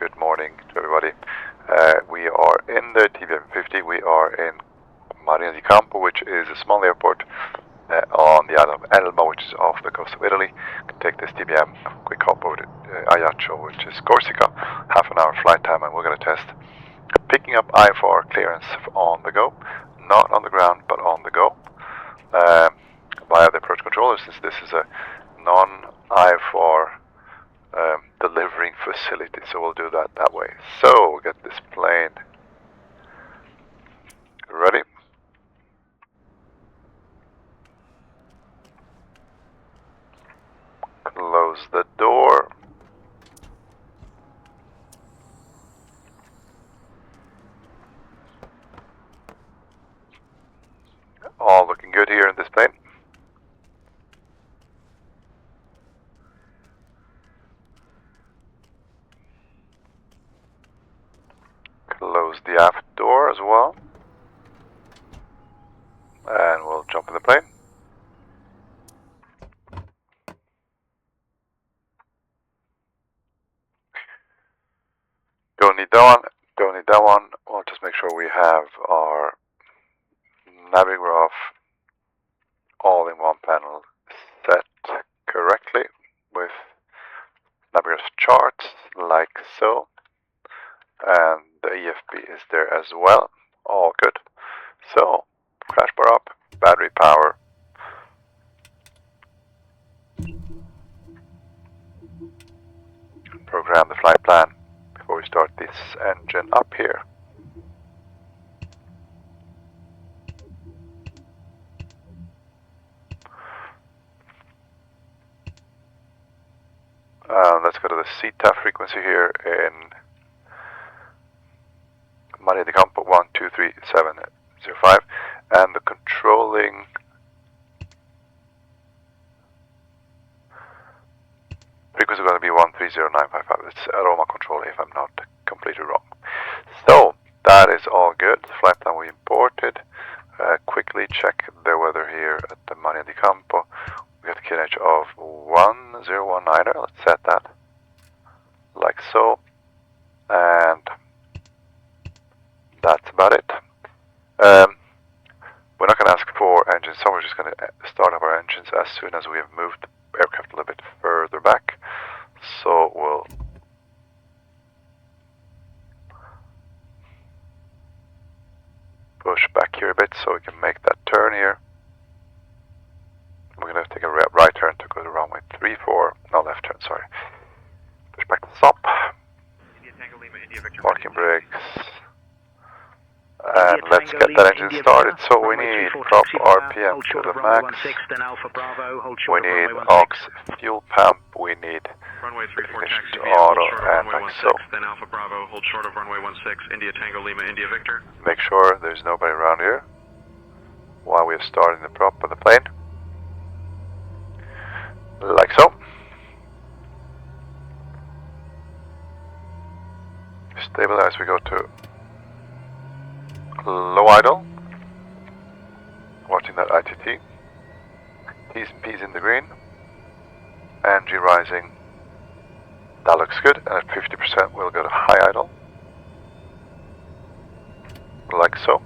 good morning to everybody. We are in the TBM 50. We are in Marina di Campo, which is a small airport on the island of Elba, which is off the coast of Italy. Can take this TBM, quick hop over to Ajaccio, which is Corsica, half an hour flight time, and we're going to test picking up IFR clearance on the go, not on the ground, but on the go, via the approach controller, since this is a non-IFR delivering facility, so we'll do that way. So we'll get this plane ready. Close the door. All looking good here in this plane. Close the aft door as well. And we'll jump in the plane. Don't need that one. Don't need that one. We'll just make sure we have our navigraph all in one panel set correctly with navigraph charts like so. And the EFB is there as well. All good. So, crash bar up, battery power. Program the flight plan before we start this engine up here. Let's go to the CTAF frequency here in Marina di Campo 123.705, and the controlling frequency is going to be 130955. It's aroma control if I'm not completely wrong. So that is all good. The flight plan we imported. Quickly check the weather here at the Marina di Campo. We got a KNH of 1019. Let's set that like so, and that's about it. We're not going to ask for engines, so we're just going to start up our engines as soon as we have moved the aircraft a little bit further back. So we'll push back here a bit so we can make that turn here. We're going to take a right turn to go to runway 34, no left turn, sorry. Push back to stop. Parking brakes. And let's get that engine started. So we need prop RPM to the max. We need aux fuel pump. We need ignition to auto and like so. Then Alpha Bravo, hold short of runway 16, India Tango Lima, India Victor. Make sure there's nobody around here while we're starting the prop of the plane. Like so. Stabilize, we go to low idle. Watching that ITT. T's and P's in the green. NG rising. That looks good. And at 50% we'll go to high idle. Like so.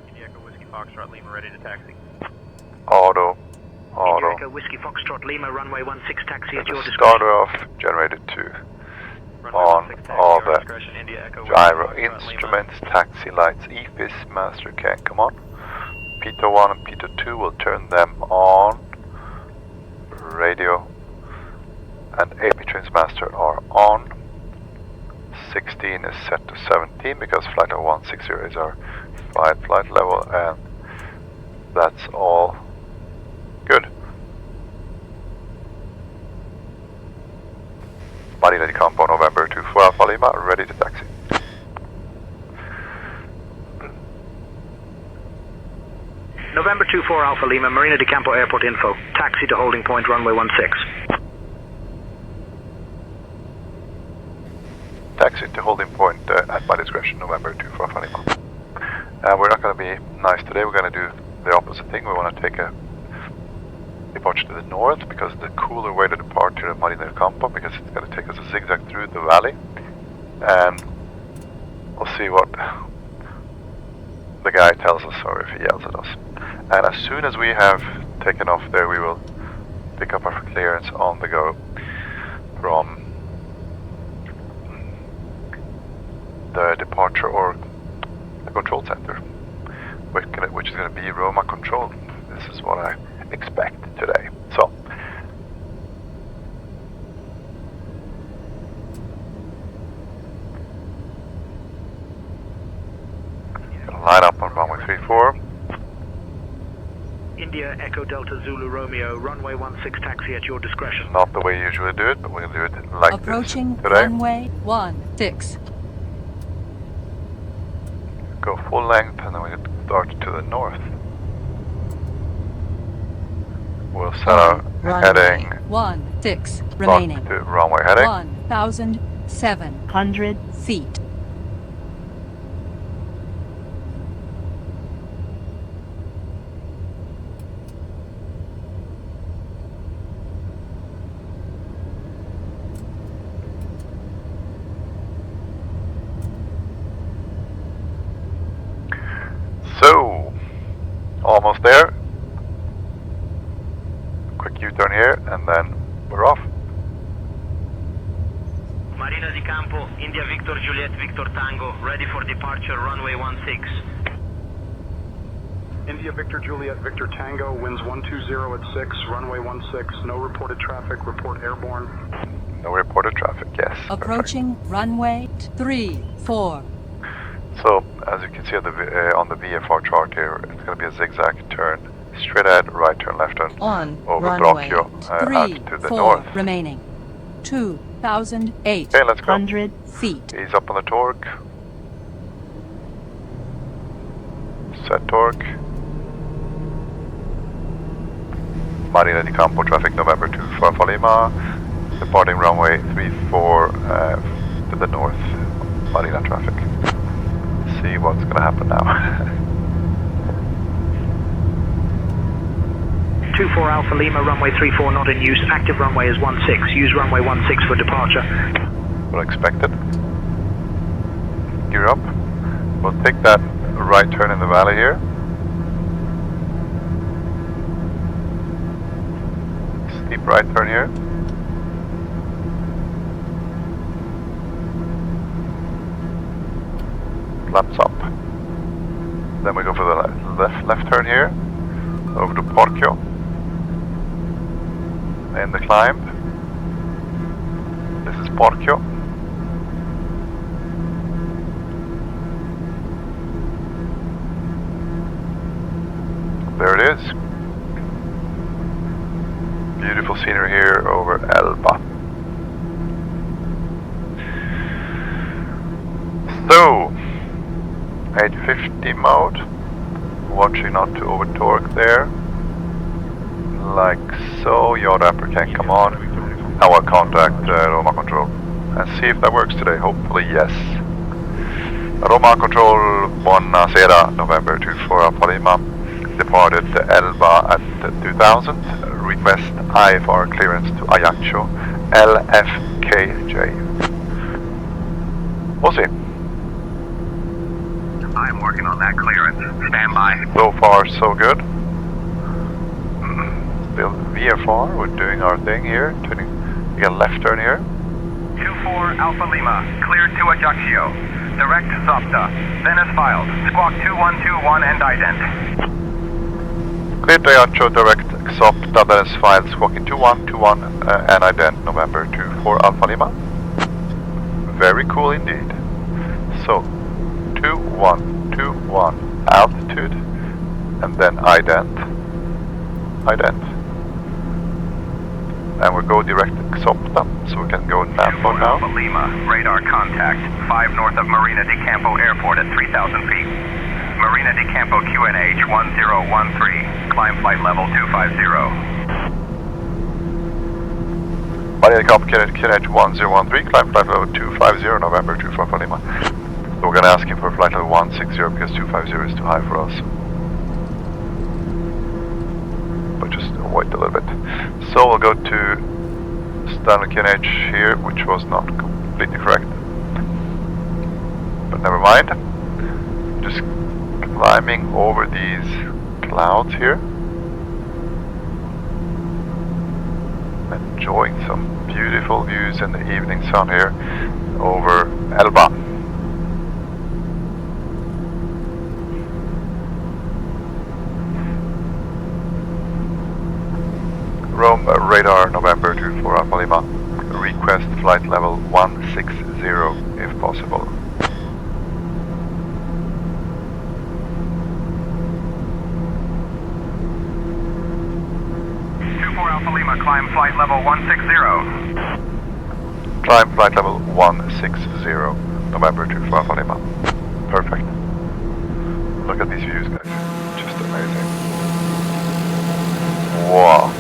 India Echo Whiskey Foxtrot Lima ready to taxi. Auto. India Echo Whiskey Foxtrot Lima runway 16 taxi at your discretion. Starter off, generator 2. On all the gyro instruments, taxi lights, EFIS, master can come on. Pitot 1 and Pitot 2 will turn them on. Radio and AP Transmaster are on. 16 is set to 17 because flight level 160 is our flight level, and that's all good. Marina di Campo, November 24 Alpha Lima, ready to taxi. November 24 Alpha Lima, Marina di Campo Airport info. Taxi to holding point runway 16. Taxi to holding point at my discretion, November 24 Alpha Lima. We're not going to be nice today, we're going to do the opposite thing. We want to take a departure to the north because the cooler way to depart to Marina del Campo, because it's going to take us a zigzag through the valley, and we'll see what the guy tells us or if he yells at us. And as soon as we have taken off there, we will pick up our clearance on the go from the departure or the control center, which is going to be Roma control. This is what I expect today. So gonna line up on runway 34. India Echo Delta Zulu Romeo, runway 16 taxi at your discretion. Not the way you usually do it, but we're gonna do it like Approaching this today. runway 16. Go full length and then we start to the north. We'll set our heading 16 remaining. to runway heading. 1,700 feet. So, almost there. Quick U-turn here, and then we're off. Marina di Campo, India Victor Juliet Victor Tango, ready for departure, runway 16. India Victor Juliet Victor Tango, winds 120 at 6, runway 16, no reported traffic, report airborne. No reported traffic, yes. Approaching runway 34. So, as you can see on the VFR chart here, it's going to be a zigzag turn, straight ahead, right turn, left turn, On over runway Brocchio, out to the 34 north. remaining. 2,800 Okay, let's go. feet. Ease up on the torque. Set torque. Marina di Campo traffic November 24 Alpha Lima. Departing runway 34 to the north. Marina traffic. See what's going to happen now. 24 Alpha Lima, runway 34 not in use. Active runway is 16. Use runway 16 for departure. We'll expect it. Gear up. We'll take that right turn in the valley here. Steep right turn here. Flaps up. Then we go for the left turn here. Over to Porchio. In the climb. This is Porchio. There it is. Beautiful scenery here over Elba. So, 850 mode. Watching not to over torque there. Like so. Yaw wrapper can come on. I will contact Roma Control and see if that works today. Hopefully, yes. Roma Control, buonasera, November 24 Alpha Lima. Departed Elba at 2000. Request IFR clearance to Ajaccio LFKJ. We'll see. I'm working on that clearance. Stand by. So far, so good. Still VFR, we're doing our thing here. Turning, we got a left turn here. 24 Alpha Lima, cleared to Ajaccio. Direct Zopta. Venice filed. Squawk 2121 and ident. Cleared to Ajaccio, direct Xopta, Venice filed, squawking 2121 and ident, November 24 Alpha Lima. Very cool indeed. So, 2121 altitude, and then ident. And we go direct to Xopta, so we can go Nambo now. Alpha Lima, radar contact, 5 north of Marina di Campo Airport at 3,000 feet. Marina di Campo QNH 1013, climb flight level 250. Marina di Campo QNH 1013, climb flight level 250, November 24 Alpha Lima. So we're going to ask him for flight level 160 because 250 is too high for us. But we'll just wait a little bit. So we'll go to Stanley QNH here, which was not completely correct. But never mind. Just climbing over these clouds here. Enjoying some beautiful views in the evening sun here over Elba. Rome radar November 24 Alpha Lima. Request flight level 160 if possible. Alpha Lima, climb flight level 160. Climb flight level 160, November 24 Alpha Lima. Perfect. Look at these views, guys. Just amazing. Wow.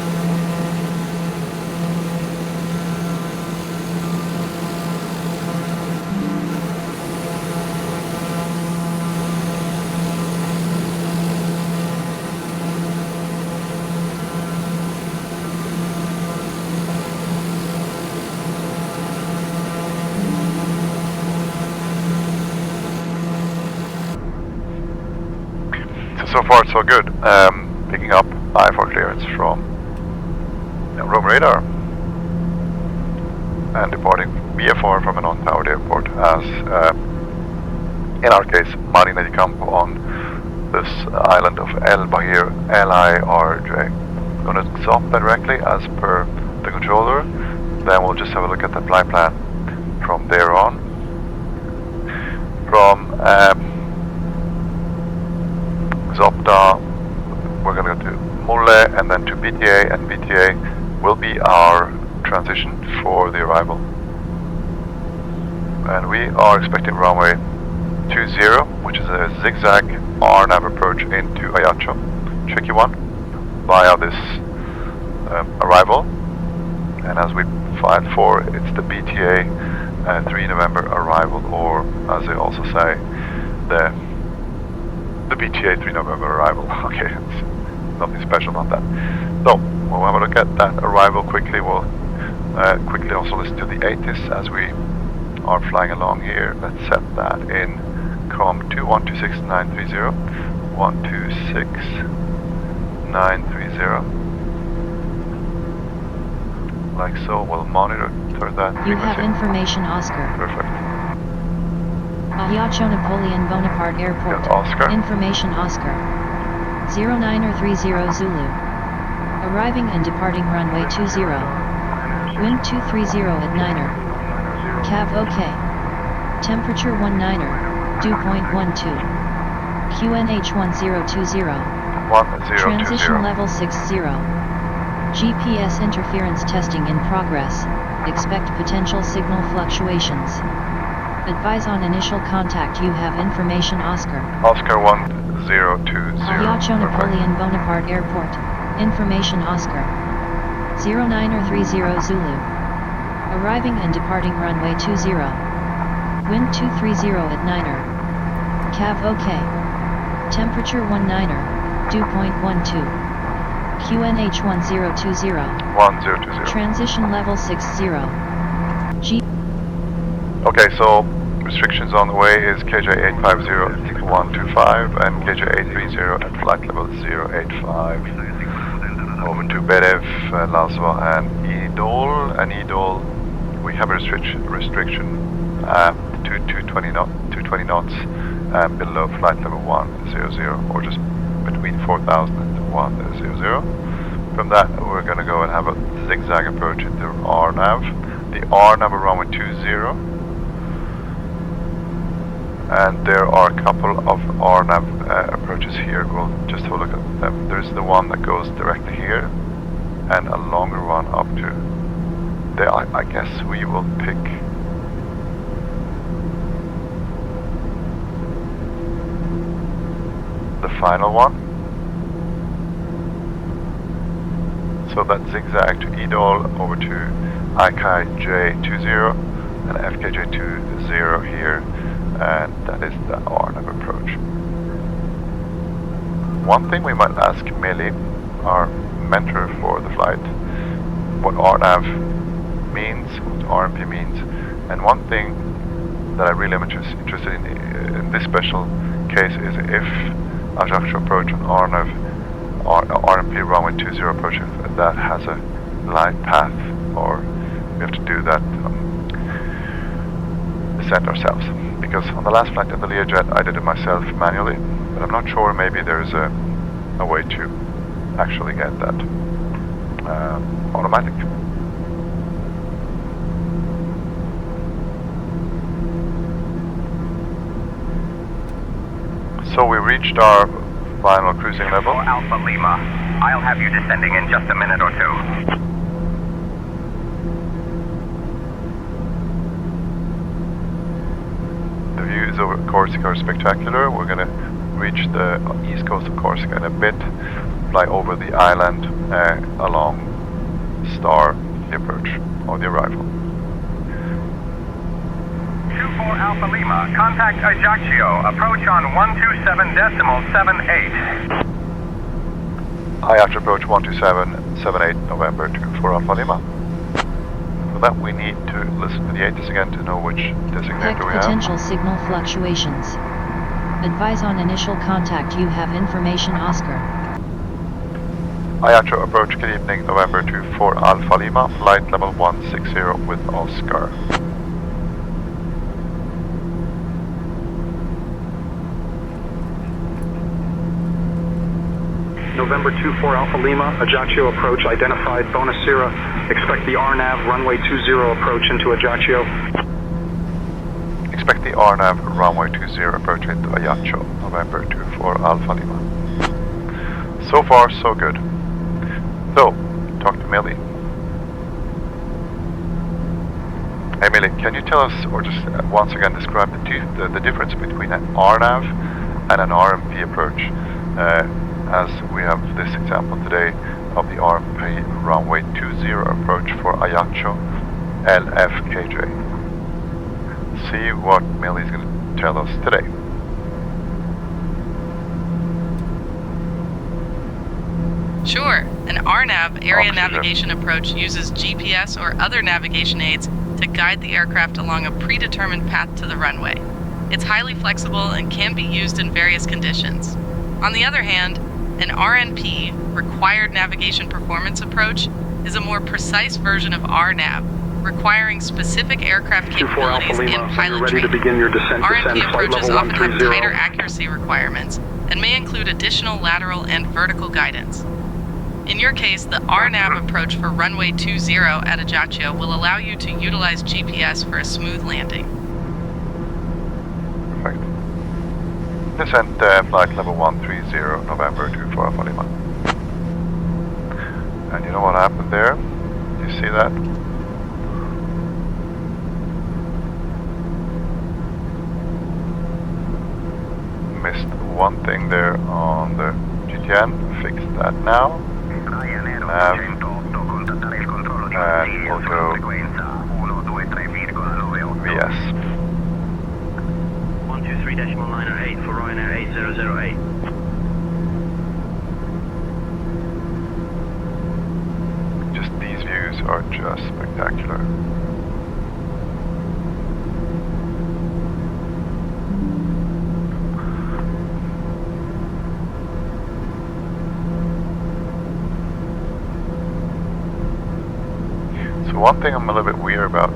So far so good. Picking up IFR clearance from Rome radar and departing VFR from a non-powered airport as in our case Marina di Campo on this island of Elba here, LIRJ. I'm going to stop directly as per the controller, then we'll just have a look at the flight plan from there on. From Zopta, we're going to go to Mulle and then to BTA, and BTA will be our transition for the arrival. And we are expecting runway 20, which is a zigzag RNAV approach into Ajaccio, tricky one, via this arrival. And as we filed for, it's the BTA 3 November arrival, or as they also say, the BTA 3 November arrival. Okay, it's nothing special about that. So, we'll have a look at that arrival quickly. We'll quickly also listen to the ATIS as we are flying along here. Let's set that in COM 2126930, 126,930. Like so, we'll monitor that. You have information, Oscar. Perfect. Ajaccio Napoleon Bonaparte Airport. Yeah, Oscar. Information, Oscar. 0930 Zulu. Arriving and departing runway 20. Wind 230 at 9er. Cav OK. Temperature 19er. Dew point 12. QNH 1020. 1020. Transition level 60. GPS interference testing in progress. Expect potential signal fluctuations. Advise on initial contact. You have information, Oscar. Oscar 1020. Ajaccio Napoleon Bonaparte Airport. Information, Oscar. 0930 Zulu. Arriving and departing runway 20. Wind 230 at 9er. Cav OK. Temperature 19er. Dew point 12. QNH 1020. 1020. Transition level 60. Okay, so restrictions on the way is KJ 850 125 and KJ 830 at flight level 085. Over to Berev, Lazva and Idol. And Idol, we have a restriction to 220 knots below flight level 100, or just between 4,000 and 100. From that, we're going to go and have a zigzag approach into RNAV. The RNAV runway 20. And there are a couple of RNAV approaches here. We'll just have a look at them. There's the one that goes directly here, and a longer one up to there. I guess we will pick the final one. So that zigzag to Idol over to IKJ20 and FKJ20 here. And that is the RNAV approach. One thing we might ask Millie, our mentor for the flight, what RNAV means, what RMP means, and one thing that I really am interested in this special case is if Ajaccio approach on RMP runway 20 approach, if that has a glide path, or we have to do that descent ourselves. Because on the last flight of the Learjet I did it myself manually, but I'm not sure, maybe there's a way to actually get that automatic. So we reached our final cruising level. Alpha Lima, I'll have you descending in just a minute or two. The views over Corsica are spectacular. We're going to reach the east coast of Corsica in a bit, fly over the island along Star, the approach, or the arrival. 24 Alpha Lima, contact Ajaccio, approach on 127.78. IFR approach 12778 November 24 Alpha Lima. For that we need to listen to the ATIS again to know which designator we have. Potential signal fluctuations. Advise on initial contact. You have information, Oscar. Ajaccio approach, good evening, November 24 Alpha Lima, flight level 160 with Oscar. November 24 Alpha Lima, Ajaccio approach identified, Bonacera. Expect the RNAV runway 20 approach into Ajaccio. Expect the RNAV runway 20 approach into Ajaccio, November 24 Alpha Lima. So far, so good. So, talk to Millie. Hey Millie, can you tell us, or just once again describe the difference between an RNAV and an RMP approach? As we have this example today of the RMP runway 20 approach for Ajaccio LFKJ. See what Millie is going to tell us today. Sure. An RNAV, area navigation approach, uses GPS or other navigation aids to guide the aircraft along a predetermined path to the runway. It's highly flexible and can be used in various conditions. On the other hand, an RNP, required navigation performance approach, is a more precise version of RNAV, requiring specific aircraft capabilities and pilot training. RNP approaches often have tighter accuracy requirements and may include additional lateral and vertical guidance. In your case, the RNAV approach for runway 20 at Ajaccio will allow you to utilize GPS for a smooth landing. Perfect. Descent flight level 130, November 24 Alpha Lima. And you know what happened there? You see that? Missed one thing there on the GTN. Fix that now. And we'll go VS. 123.8 for Ryanair 8008. Just these views are just spectacular. So one thing I'm a little bit weird about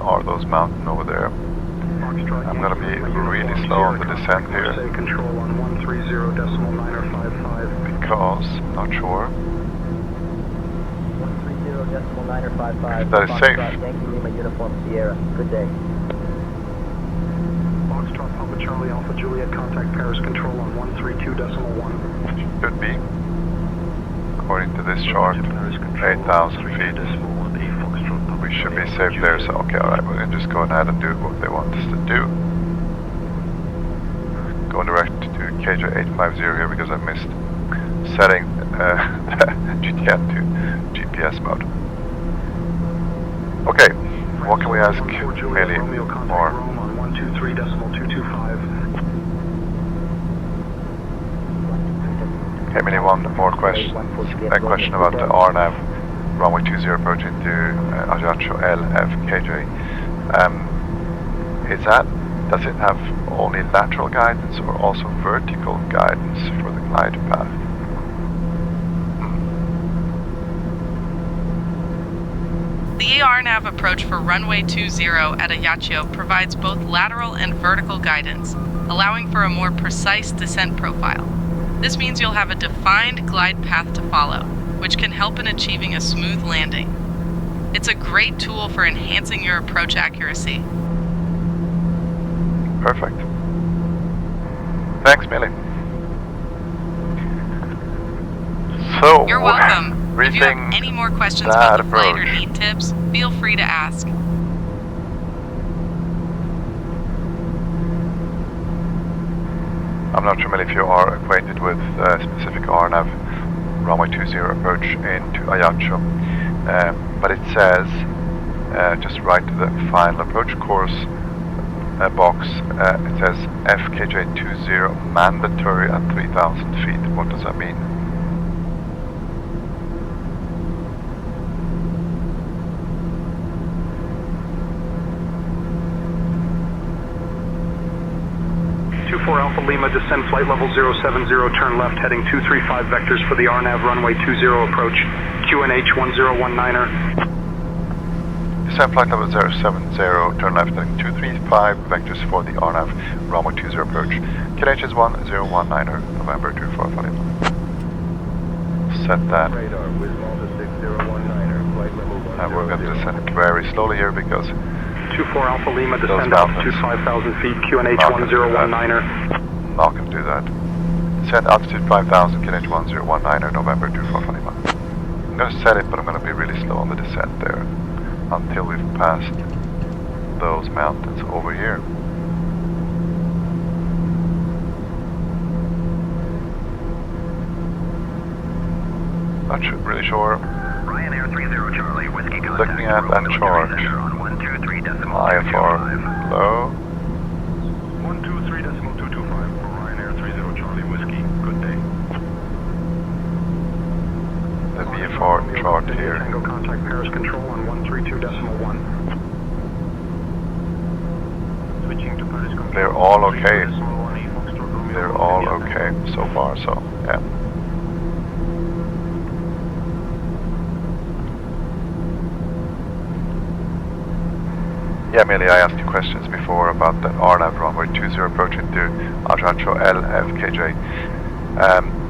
are those mountains over there. I'm going to be really slow on the descent here Control on 130.955. because I'm not sure 130.955. if that is safe. Yankee Lima Uniform Sierra. Good day. Foxtrot Papa Charlie Alpha Juliet, contact Paris Control on 132.1. Should be, according to this chart, 8,000 feet. We should be safe there, so okay, alright, we're going to just go ahead and do what they want us to do. Going direct to KJ850 here because I missed setting GTN to GPS mode. Okay, what can we ask Millie more? On 123.225. Emily, one more question. A question about the RNAV runway 20 approach into Ajaccio LFKJ. Does it have only lateral guidance or also vertical guidance for the glide path? The RNAV approach for runway 20 at Ajaccio provides both lateral and vertical guidance, allowing for a more precise descent profile. This means you'll have a defined glide path to follow, which can help in achieving a smooth landing. It's a great tool for enhancing your approach accuracy. Perfect. Thanks, Millie. So, You're welcome. If you have rethink any more questions that about the flight or approach. need tips, feel free to ask. I'm not sure, Millie, if you are acquainted with specific RNAV runway 20 approach into Ajaccio, but it says, just right to the final approach course box, it says FKJ 20 mandatory at 3,000 feet. What does that mean? Alpha Lima, descend flight level 070, turn left, heading 235 vectors for the RNAV runway 20 approach, QNH 1019er. Descend flight level 070, turn left, heading 235 vectors for the RNAV runway 20 approach, QNH is 1019er, November 24 Lima. Set that. Radar with Malta 6019er, flight level 10. And we're going to descend very slowly here because 24 Alpha Lima, descend altitude 5,000 feet, QNH 1019er. Not going to do that. Descend altitude 5,000, QNH 1019er, November 24 Lima. I'm going to set it, but I'm going to be really slow on the descent there until we've passed those mountains over here. Not really sure. Ryanair 30 Charlie, whiskey contact. Looking at that chart, IFR low. 123.225 for Ryanair 30 Charlie, whiskey. Good day. The VFR chart here. Tango contact Paris control on 132.1. Switching to Paris control. They're all okay. They're all okay so far, so yeah. Yeah, Millie, I asked you questions before about the RNAV runway 20 approach into Ajaccio LFKJ.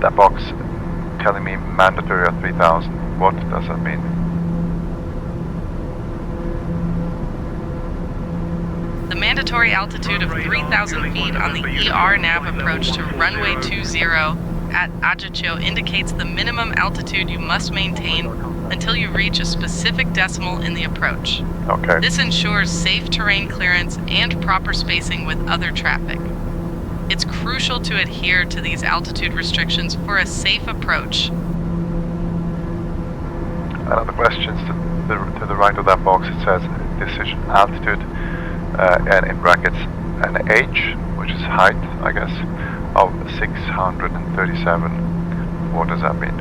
That box telling me mandatory at 3,000. What does that mean? The mandatory altitude of 3,000 feet on the RNAV approach to runway 20 at Ajaccio indicates the minimum altitude you must maintain until you reach a specific decimal in the approach. Okay. This ensures safe terrain clearance and proper spacing with other traffic. It's crucial to adhere to these altitude restrictions for a safe approach. Another questions to the right of that box, it says decision altitude and in brackets an H, which is height, I guess, of 637. What does that mean?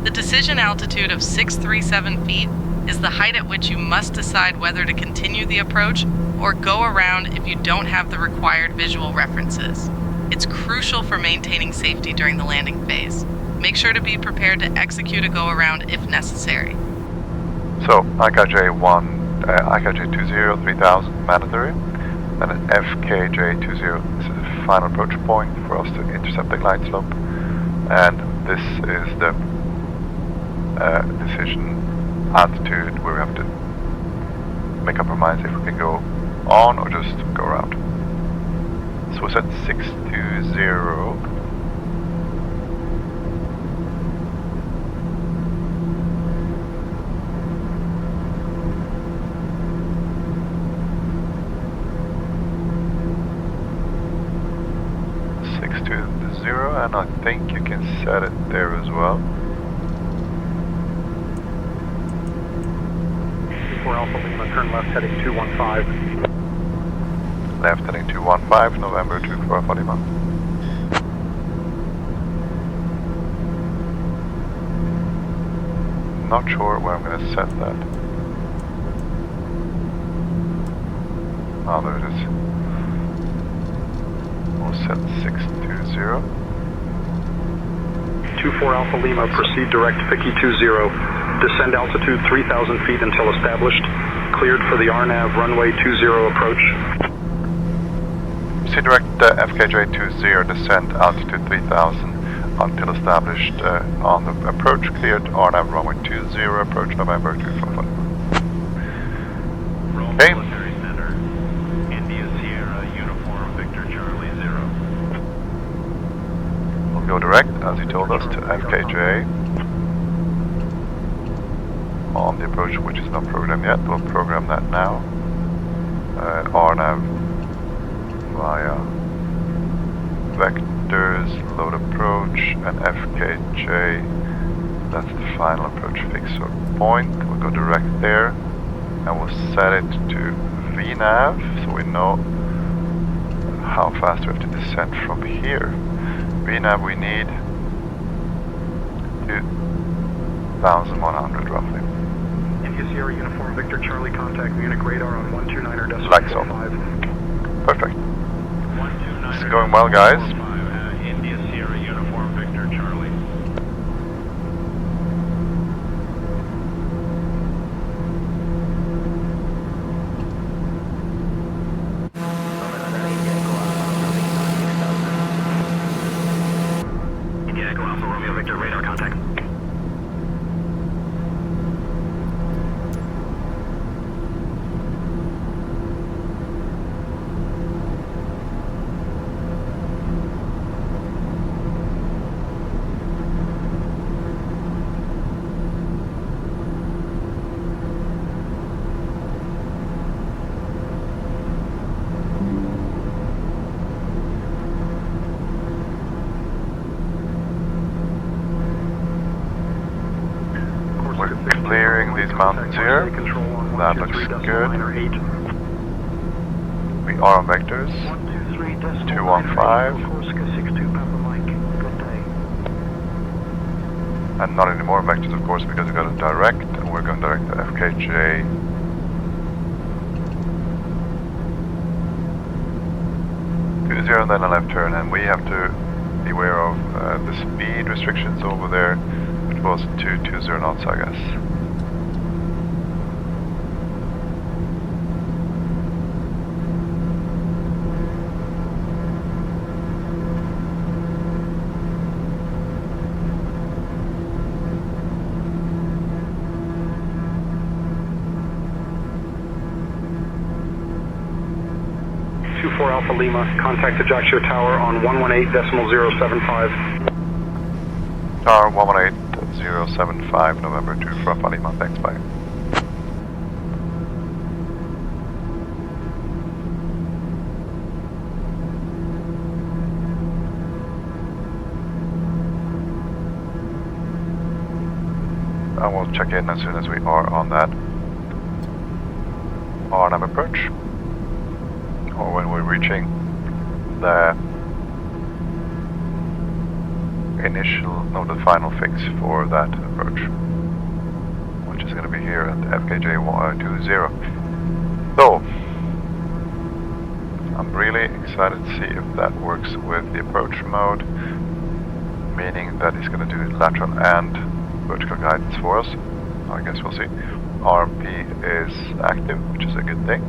The decision altitude of 637 feet is the height at which you must decide whether to continue the approach or go around if you don't have the required visual references. It's crucial for maintaining safety during the landing phase. Make sure to be prepared to execute a go-around if necessary. So, IKJ 20, 3,000 mandatory, then an FKJ 20, this is the final approach point for us to intercept the glide slope, and this is the decision altitude where we have to make up our minds if we can go on or just go around. So we set 620. And I think you can set it there as well. 4 Alpha Lima, turn left heading 215. left heading 215, November 24 Alpha Lima. Not sure where I'm going to set that. Oh, there it is. We'll set 620. 24 Alpha Lima, proceed direct Picky 20. Descend altitude 3,000 feet until established. Cleared for the RNAV runway 20 approach. Proceed direct FKJ 20, descend altitude 3,000 until established on the approach. Cleared RNAV runway 20, approach November 245. Okay. Military Center, India Sierra, Uniform Victor Charlie 0. We'll go direct, as he told us, to FKJ on the approach, which is not programmed yet. We'll program that now. RNAV via vectors, load approach, and FKJ. That's the final approach fixer point. We'll go direct there, and we'll set it to VNAV, so we know how fast we have to descend from here. VNAV we need 2,100 roughly. India Sierra Uniform Victor Charlie, contact Munich radar on 129er Like so. 5. Perfect. This is going well, guys. India Sierra Uniform Victor Charlie. India Echo Alpha Romeo Victor radar contact. We're clearing these mountains here. That looks good. We are on vectors. 215. And not any more vectors, of course, because we got a direct, and we're going direct to FKJ. And then a left turn, and we have to beware of the speed restrictions over there, which was 220 knots, I guess. Alpha Lima, contact Ajaccio Tower on 118.075. Tower 118.075, November 2 for Alpha Lima, thanks, bye. And we'll check in as soon as we are on that RNAV approach, or when we're reaching the the final fix for that approach, which is going to be here at FKJ 20. So, I'm really excited to see if that works with the approach mode, meaning that it's going to do lateral and vertical guidance for us. I guess we'll see. RMP is active, which is a good thing.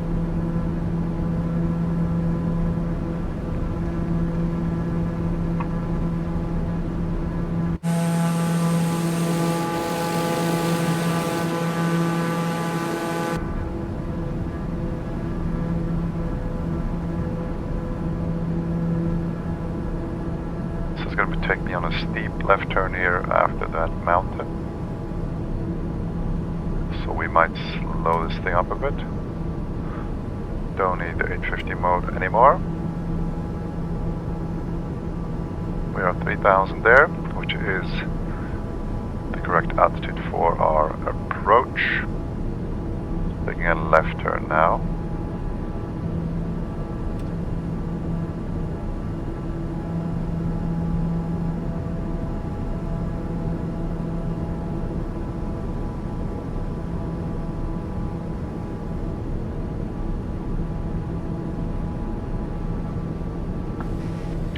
So it's going to take me on a steep left turn here after that mountain. So we might slow this thing up a bit. Don't need the 850 mode anymore. We are 3000 there, which is the correct altitude for our approach. Taking a left turn now.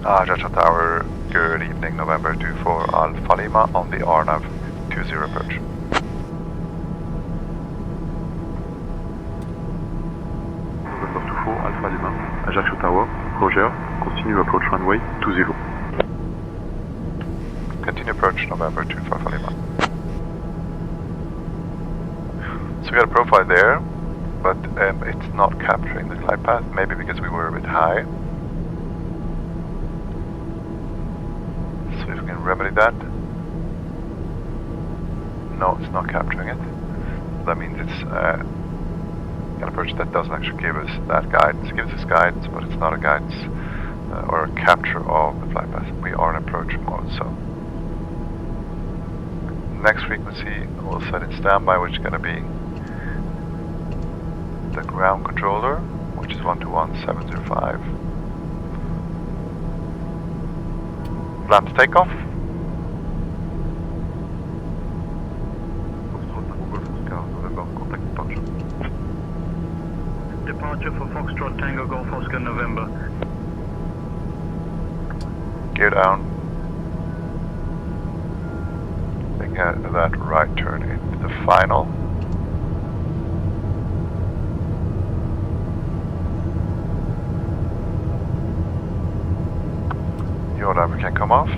Ajaccio Tower, good evening, November 24 Alpha Lima on the RNAV 20 approach. November 24 Alpha Lima, Ajaccio Tower, Roger, continue approach runway 20. Continue approach November 24 Alpha Lima. So we got a profile there, but it's not capturing the glide path, maybe because we were a bit high. So if we can remedy that. No, it's not capturing it. That means it's an approach that doesn't actually give us that guidance. It gives us guidance, but it's not a guidance or a capture of the flight path. We are in approach mode, so. Next frequency, we'll set in standby, which is going to be the ground controller, which is 121705. Plan to take off. Departure for Foxtrot Tango Golf Oscar November. Gear down. Looking at that right turn into the final. Your driver can come off.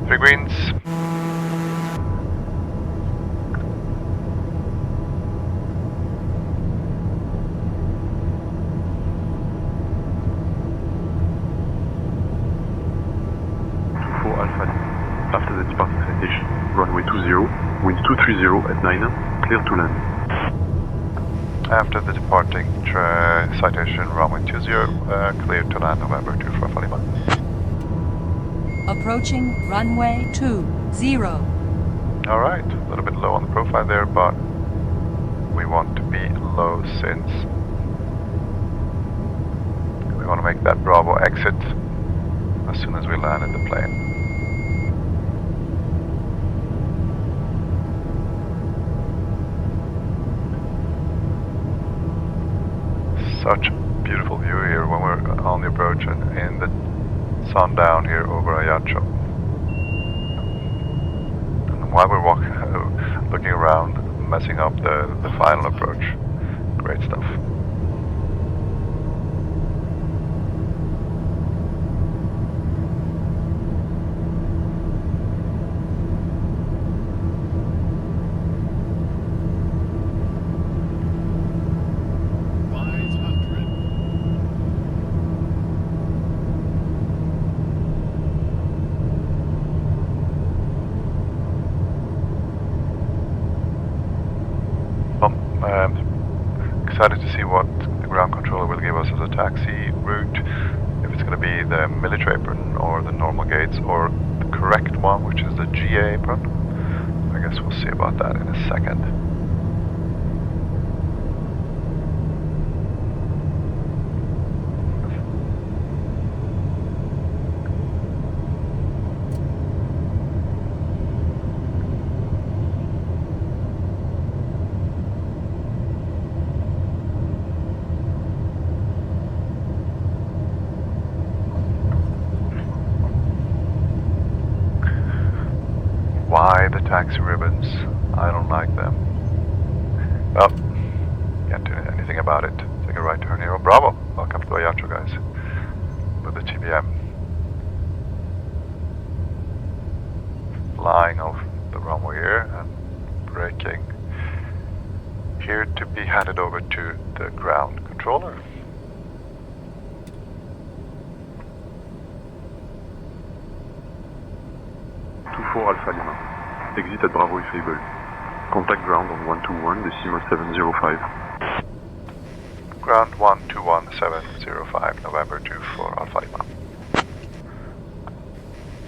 3 greens. After the departing citation, runway 20, wind 230 at 9, clear to land. After the departing citation, runway 20, clear to land, November 24 Alpha Lima. Approaching runway 20. Alright, a little bit low on the profile there, but we want to be low since we want to make that Bravo exit as soon as we land in the plane. Such a beautiful view here when we're on the approach and in the sundown here over Ajaccio. And while we're walking, looking around, messing up the final approach. Great stuff. Excited to see what the ground controller will give us as a taxi route. If it's going to be the military apron or the normal gates or the correct one, which is the GA apron. I guess we'll see about that in a second. Why the taxi ribbons? I don't like them. Well, can't do anything about it. Take a right turn here. Oh, bravo! Welcome to Ajaccio, guys. With the TBM. Flying off the runway here and braking here to be handed over to the ground controller. 24 Alpha Lima. Exit at Bravo if able. Contact ground on 121 decimal 705. Ground 121705, November 24 Alpha Lima.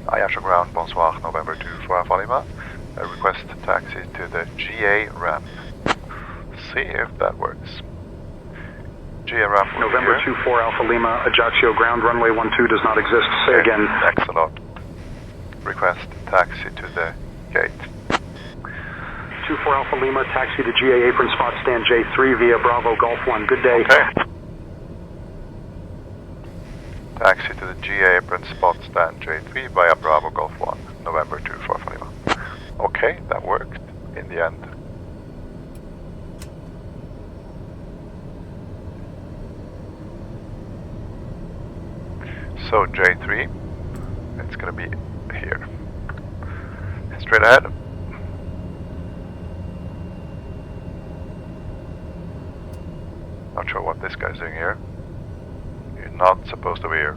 Ajaccio ground, bonsoir, November 24 Alpha Lima. Request taxi to the GA ramp. See if that works. GA ramp. November 24 Alpha Lima, Ajaccio ground, runway 12 does not exist. Say again. Thanks a lot. Request taxi to the gate. 24 Alpha Lima, taxi to GA apron spot stand J3 via Bravo Golf 1. Good day. Okay. Taxi to the GA apron spot stand J3 via Bravo Golf 1, November 24 Alpha Lima. Okay, that worked in the end. So J3, it's gonna be here. Straight ahead. Not sure what this guy's doing here. You're not supposed to be here.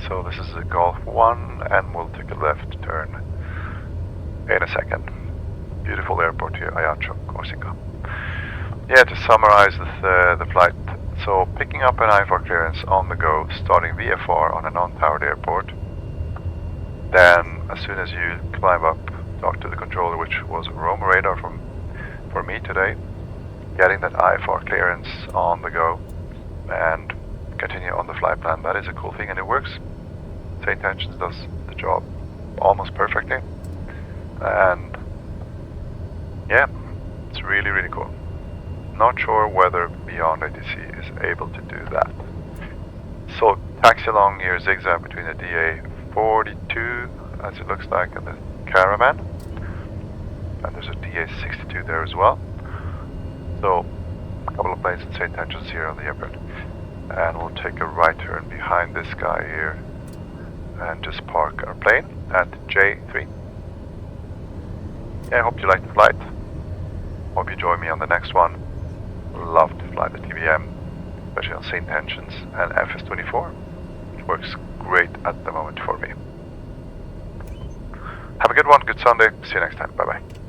So this is a Golf 1 and we'll take a left turn in a second. Beautiful airport here, Ajaccio, Corsica. Yeah, to summarize the flight. So picking up an IFR clearance on the go, starting VFR on a non-towered airport. Then as soon as you climb up, talk to the controller, which was Roma radar for me today. Getting that IFR clearance on the go and continue on the flight plan. That is a cool thing and it works. St. Tensions does the job almost perfectly. And yeah, it's really, really cool. Not sure whether Beyond ATC is able to do that. So taxi along here, zigzag between the DA-42, as it looks like, and the Caravan. And there's a DA-62 there as well. So a couple of planes in St. Tensions here on the airport. And we'll take a right turn behind this guy here and just park our plane at J3. Yeah, I hope you liked the flight. Hope you join me on the next one. Love to fly the TBM, especially on St. Tensions and FS24. It works great at the moment for me. Have a good one, good Sunday. See you next time. Bye bye.